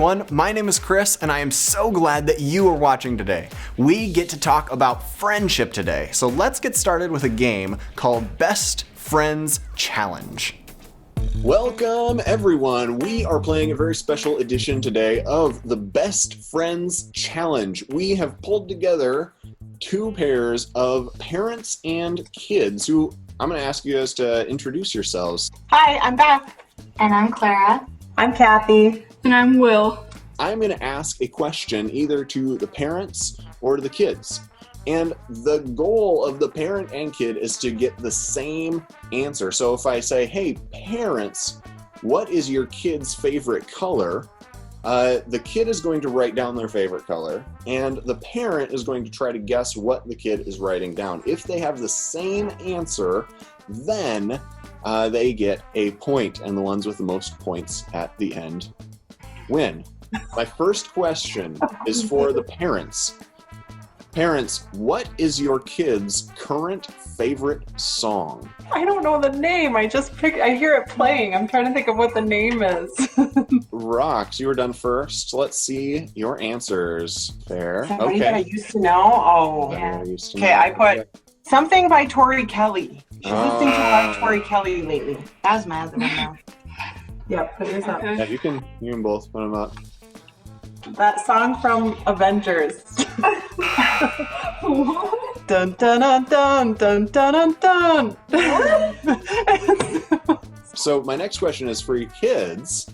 everyone. My name is Chris, and I am so glad that you are watching today. We get to talk about friendship today, so let's get started with a game called Best Friends Challenge. Welcome, everyone. We are playing a very special edition today of the Best Friends Challenge. We have pulled together two pairs of parents and kids who I'm going to ask you guys to introduce yourselves. Hi, I'm Beth. And I'm Clara. I'm Kathy. And I'm Will. I'm going to ask a question either to the parents or to the kids. And the goal of the parent and kid is to get the same answer. So if I say, hey, parents, what is your kid's favorite color? The kid is going to write down their favorite color, and the parent is going to try to guess what the kid is writing down. If they have the same answer, then they get a point, and the ones with the most points at the end win. My first question is for the parents. Parents, what is your kid's current favorite song? I don't know the name. I hear it playing. I'm trying to think of what the name is. Rox, you were done first. Let's see your answers. Fair. Somebody that I used to know? Oh. Yeah. Okay, I put something by Tori Kelly. She's listening to a lot of Tori Kelly lately. That was my other one now. Yeah, put yours up. Yeah, you can both put them up. That song from Avengers. Dun dun dun dun dun dun dun dun. So my next question is for you kids.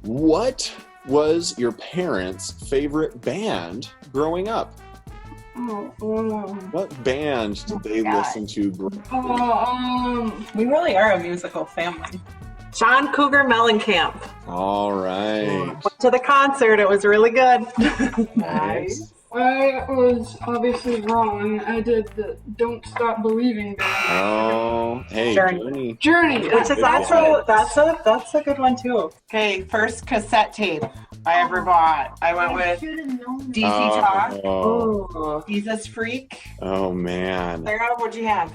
What was your parents' favorite band growing up? What band did they listen to growing up? We really are a musical family. John Cougar Mellencamp. All right. Went to the concert. It was really good. Nice. I was obviously wrong. I did the Don't Stop Believing band. Oh, hey, Journey. Journey. That's a good one too. Okay, first cassette tape I ever bought. I went with DC Talk. Oh, Jesus Freak. oh man. Sarah, what'd you have?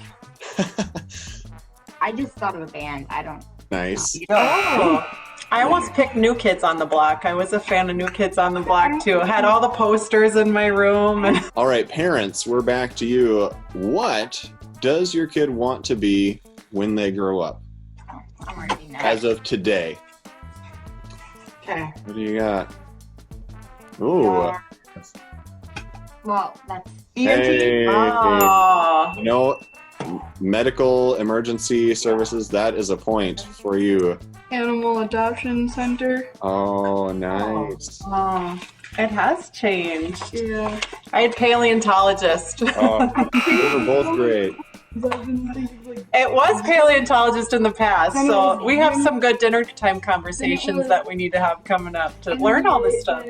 I just thought of a band. I don't. Nice. Oh. I almost picked New Kids on the Block. I was a fan of New Kids on the Block too. I had all the posters in my room. All right, parents, we're back to you. What does your kid want to be when they grow up? I'm already not. As of today. Okay. What do you got? Ooh. Well, that's. Hey. Oh. No medical emergency services. That is a point for you. Animal Adoption Center. Oh, nice. Oh. It has changed. Yeah. I had paleontologist. Oh, those are both great. It was paleontologist in the past, so we have some good dinner time conversations that we need to have coming up to learn all this stuff.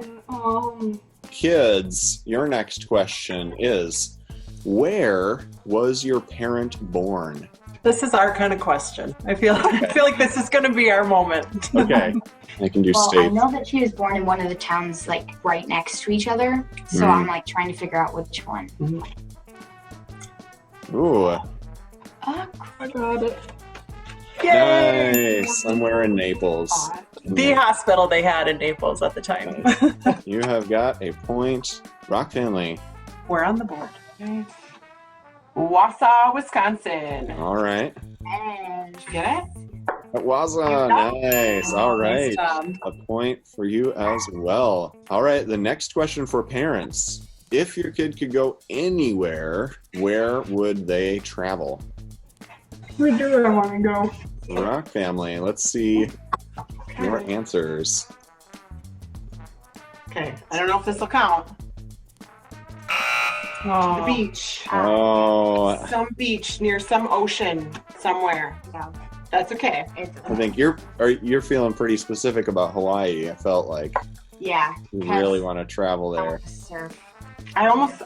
Kids, your next question is, where was your parent born? This is our kind of question. I feel like this is going to be our moment. Okay, I can do Well, I states. know that she was born in one of the towns like right next to each other, so I'm like trying to figure out which one. Ooh, I got it. nice. Somewhere in Naples. The hospital they had in Naples at the time. You have got a point. Rock family. We're on the board. Wausau, Wisconsin. All right. And Get it? It was nice. All right. Nice job. A point for you as well. All right. The next question for parents. If your kid could go anywhere, where would they travel? Where do I want to go? Rock family. Let's see your answers. Okay. I don't know if this will count. The beach. Oh, Some beach near some ocean somewhere. no, That's okay. it's I think you're feeling pretty specific about Hawaii. I felt like yeah. you really want to travel there. Surf. I almost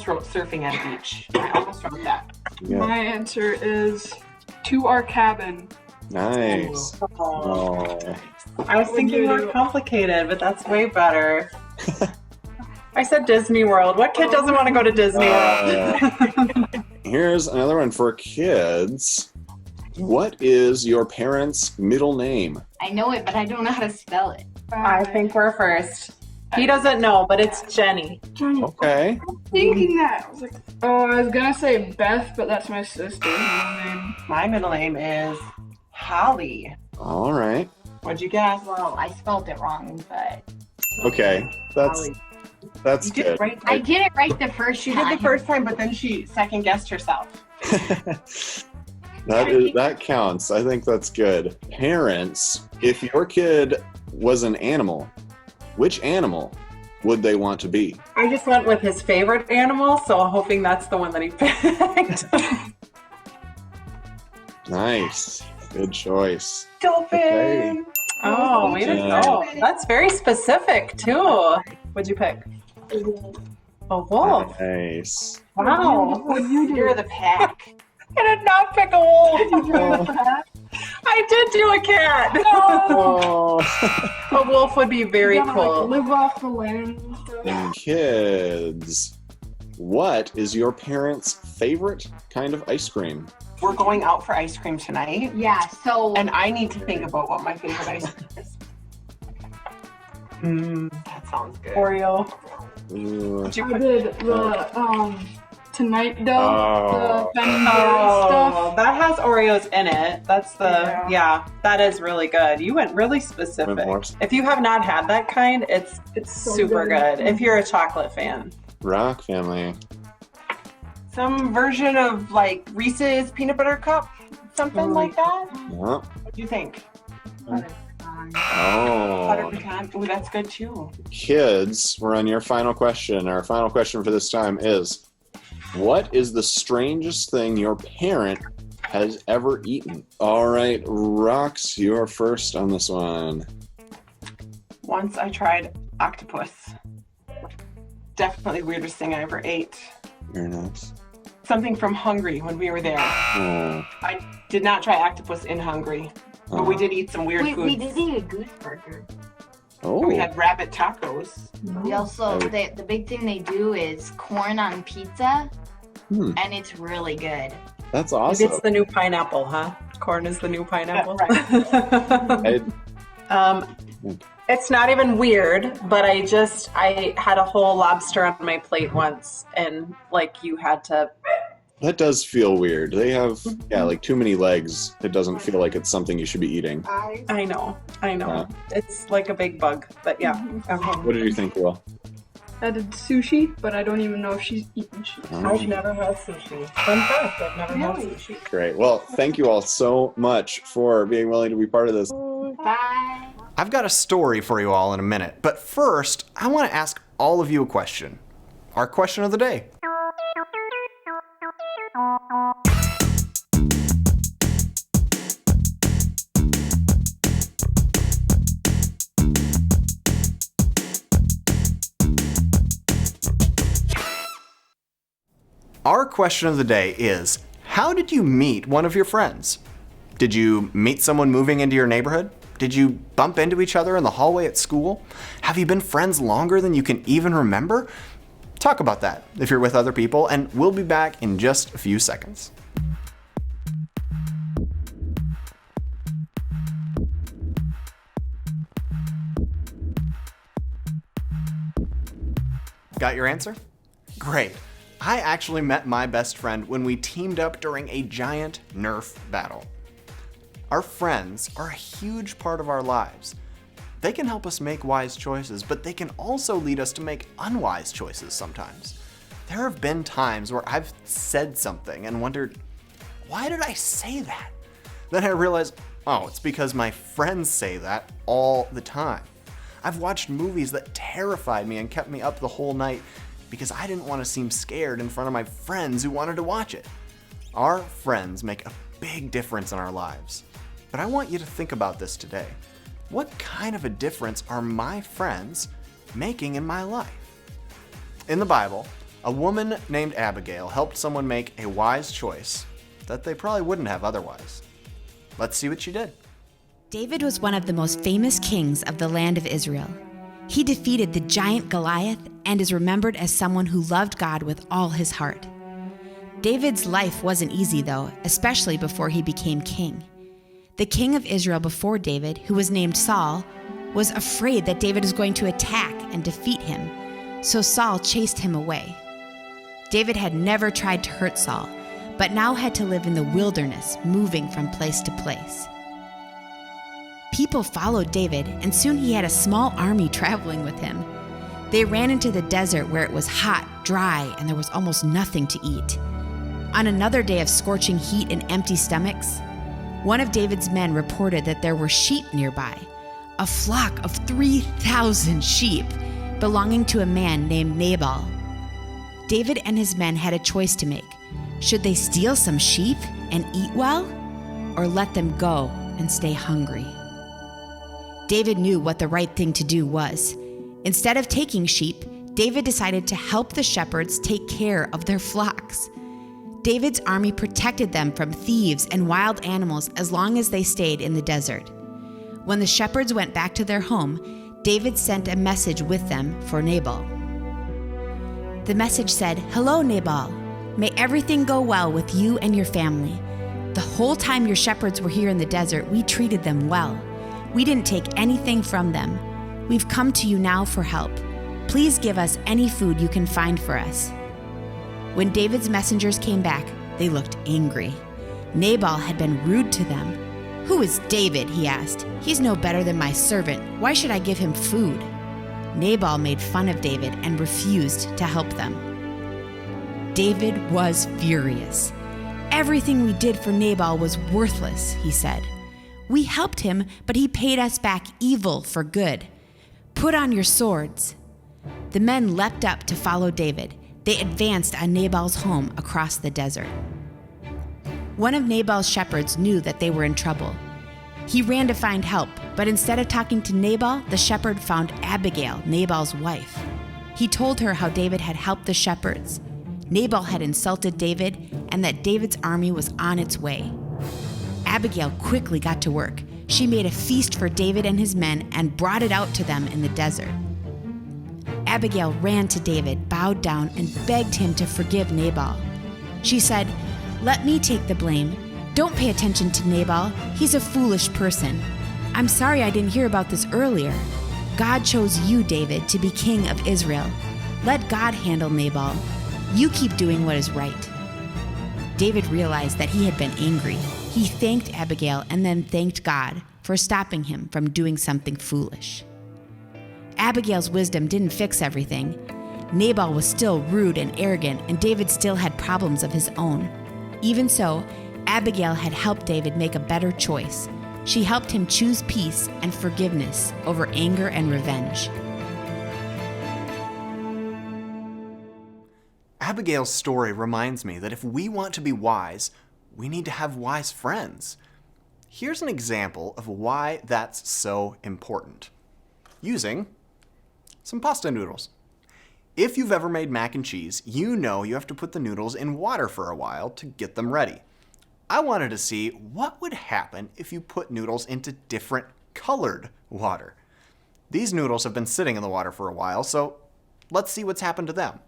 wrote surfing at a beach. I almost wrote that. Yeah. My answer is to our cabin. Nice. Oh. I was thinking more complicated, but that's way better. I said Disney World. What kid doesn't want to go to Disney World? Here's another one for kids. What is your parents' middle name? I know it, but I don't know how to spell it. I think we're first. He doesn't know, but it's Jenny. Jenny. Okay. Thinking that. I was like, oh, I was gonna say Beth, but that's my sister's middle name. My middle name is Holly. All right. What'd you guess? Well, I spelled it wrong, but Okay. That's You did good. it right. I did it right the first She time. did the first time, but then she second guessed herself. That counts. I think that's good. Parents, if your kid was an animal, which animal would they want to be? I just went with his favorite animal, so I'm hoping that's the one that he picked. Nice. Good choice. Dolphin. Okay. Oh, way to go. That's very specific, too. What'd you pick? A wolf. Nice. Wow. What'd you do? You're the pack. I did not pick a wolf. I did do a cat. Oh. A wolf would be very You gotta, cool. like, live off the land and stuff. Kids, what is your parents' favorite kind of ice cream? We're going out for ice cream tonight, Yeah, so and I need to think about what my favorite ice cream is. That sounds good. Oreo. Ooh. Did you I put did the Tonight Dough, Oh. the Ben and Jerry's Oh, stuff. that has Oreos in it. That's the, Yeah. that is really good. You went really specific. Went more. If you have not had that kind, it's So super good. good. If you're a chocolate fan. Rock family. Some version of like Reese's peanut butter cup, something like that. Yeah. What do you think? Butter Oh. pecan. Ooh, that's good too. Kids, we're on your final question. Our final question for this time is, what is the strangest thing your parent has ever eaten? All right, Rox, you're first on this one. Once I tried octopus. Definitely weirdest thing I ever ate. Very nice. Something from Hungary when we were there. Oh. I did not try octopus in Hungary, but we did eat some weird we foods. did eat a goose burger. Oh. We had rabbit tacos. We also the big thing they do is corn on pizza, Hmm. and it's really good. That's Maybe awesome. it's the new pineapple, huh? Corn is the new pineapple. I- It's not even weird, but I had a whole lobster on my plate once, and like you had to. that does feel weird. They have, like too many legs. It doesn't feel like it's something you should be eating. I know. It's like a big bug, but yeah. Okay. What did you think, Will? I did sushi, but I don't even know if she's eaten sushi. I've never had sushi. Fun fact, I've never had sushi. Great. Well, thank you all so much for being willing to be part of this. Bye. I've got a story for you all in a minute, but first, I want to ask all of you a question. Our question of the day. Our question of the day is, how did you meet one of your friends? Did you meet someone moving into your neighborhood? Did you bump into each other in the hallway at school? Have you been friends longer than you can even remember? Talk about that if you're with other people, and we'll be back in just a few seconds. Got your answer? Great. I actually met my best friend when we teamed up during a giant Nerf battle. Our friends are a huge part of our lives. They can help us make wise choices, but they can also lead us to make unwise choices sometimes. There have been times where I've said something and wondered, why did I say that? Then I realized, oh, it's because my friends say that all the time. I've watched movies that terrified me and kept me up the whole night because I didn't want to seem scared in front of my friends who wanted to watch it. Our friends make a big difference in our lives. But I want you to think about this today. What kind of a difference are my friends making in my life? In the Bible, a woman named Abigail helped someone make a wise choice that they probably wouldn't have otherwise. Let's see what she did. David was one of the most famous kings of the land of Israel. He defeated the giant Goliath and is remembered as someone who loved God with all his heart. David's life wasn't easy, though, especially before he became king. The king of Israel before David, who was named Saul, was afraid that David was going to attack and defeat him, so Saul chased him away. David had never tried to hurt Saul, but now had to live in the wilderness, moving from place to place. People followed David, and soon he had a small army traveling with him. They ran into the desert where it was hot, dry, and there was almost nothing to eat. On another day of scorching heat and empty stomachs, one of David's men reported that there were sheep nearby, a flock of 3,000 sheep belonging to a man named Nabal. David and his men had a choice to make. Should they steal some sheep and eat well, or let them go and stay hungry? David knew what the right thing to do was. Instead of taking sheep, David decided to help the shepherds take care of their flocks. David's army protected them from thieves and wild animals as long as they stayed in the desert. When the shepherds went back to their home, David sent a message with them for Nabal. The message said, "Hello, Nabal. May everything go well with you and your family. The whole time your shepherds were here in the desert, we treated them well. We didn't take anything from them. We've come to you now for help. Please give us any food you can find for us." When David's messengers came back, they looked angry. Nabal had been rude to them. "Who is David?" he asked. "He's no better than my servant. Why should I give him food?" Nabal made fun of David and refused to help them. David was furious. "Everything we did for Nabal was worthless," he said. "We helped him, but he paid us back evil for good. Put on your swords." The men leapt up to follow David. They advanced on Nabal's home across the desert. One of Nabal's shepherds knew that they were in trouble. He ran to find help, but instead of talking to Nabal, the shepherd found Abigail, Nabal's wife. He told her how David had helped the shepherds. Nabal had insulted David, and that David's army was on its way. Abigail quickly got to work. She made a feast for David and his men and brought it out to them in the desert. Abigail ran to David, bowed down, and begged him to forgive Nabal. She said, "Let me take the blame. Don't pay attention to Nabal. He's a foolish person. I'm sorry I didn't hear about this earlier. God chose you, David, to be king of Israel. Let God handle Nabal. You keep doing what is right." David realized that he had been angry. He thanked Abigail and then thanked God for stopping him from doing something foolish. Abigail's wisdom didn't fix everything. Nabal was still rude and arrogant, and David still had problems of his own. Even so, Abigail had helped David make a better choice. She helped him choose peace and forgiveness over anger and revenge. Abigail's story reminds me that if we want to be wise, we need to have wise friends. Here's an example of why that's so important. Using some pasta noodles. If you've ever made mac and cheese, you know you have to put the noodles in water for a while to get them ready. I wanted to see what would happen if you put noodles into different colored water. These noodles have been sitting in the water for a while, so let's see what's happened to them.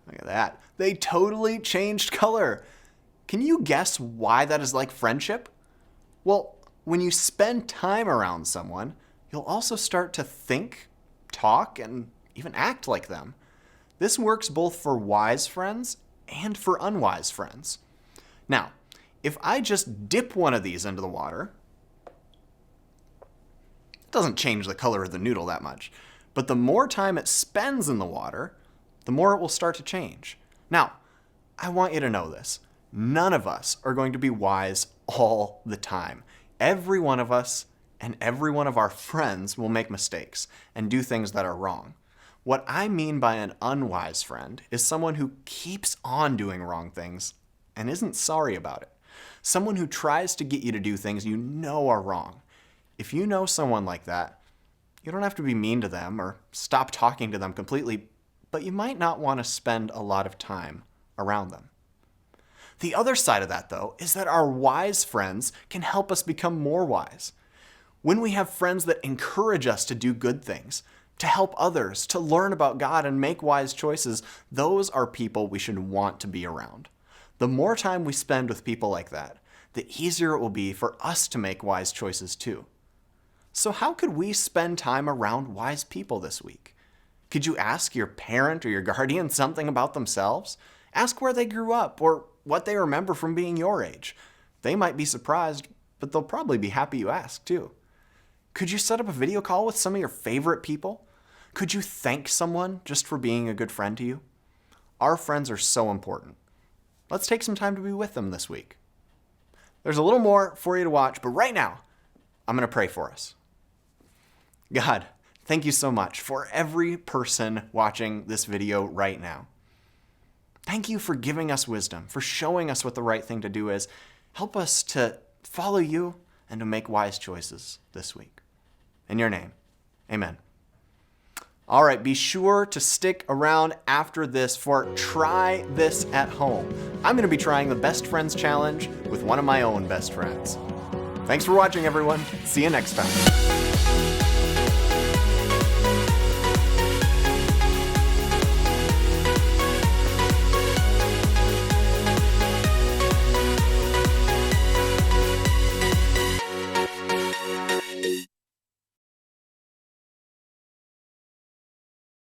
Look at that. They totally changed color. Can you guess why that is like friendship? Well, when you spend time around someone, you'll also start to think, talk, and even act like them. This works both for wise friends and for unwise friends. Now, if I just dip one of these into the water, it doesn't change the color of the noodle that much. But the more time it spends in the water, the more it will start to change. Now, I want you to know this. None of us are going to be wise all the time. Every one of us and every one of our friends will make mistakes and do things that are wrong. What I mean by an unwise friend is someone who keeps on doing wrong things and isn't sorry about it. Someone who tries to get you to do things you know are wrong. If you know someone like that, you don't have to be mean to them or stop talking to them completely, but you might not want to spend a lot of time around them. The other side of that, though, is that our wise friends can help us become more wise. When we have friends that encourage us to do good things, to help others, to learn about God and make wise choices, those are people we should want to be around. The more time we spend with people like that, the easier it will be for us to make wise choices too. So how could we spend time around wise people this week? Could you ask your parent or your guardian something about themselves? Ask where they grew up or what they remember from being your age. They might be surprised, but they'll probably be happy you asked too. Could you set up a video call with some of your favorite people? Could you thank someone just for being a good friend to you? Our friends are so important. Let's take some time to be with them this week. There's a little more for you to watch, but right now, I'm going to pray for us. God, thank you so much for every person watching this video right now. Thank you for giving us wisdom, for showing us what the right thing to do is. Help us to follow you and to make wise choices this week. In your name, amen. All right, be sure to stick around after this for Try This at Home. I'm going to be trying the Best Friends Challenge with one of my own best friends. Thanks for watching, everyone. See you next time.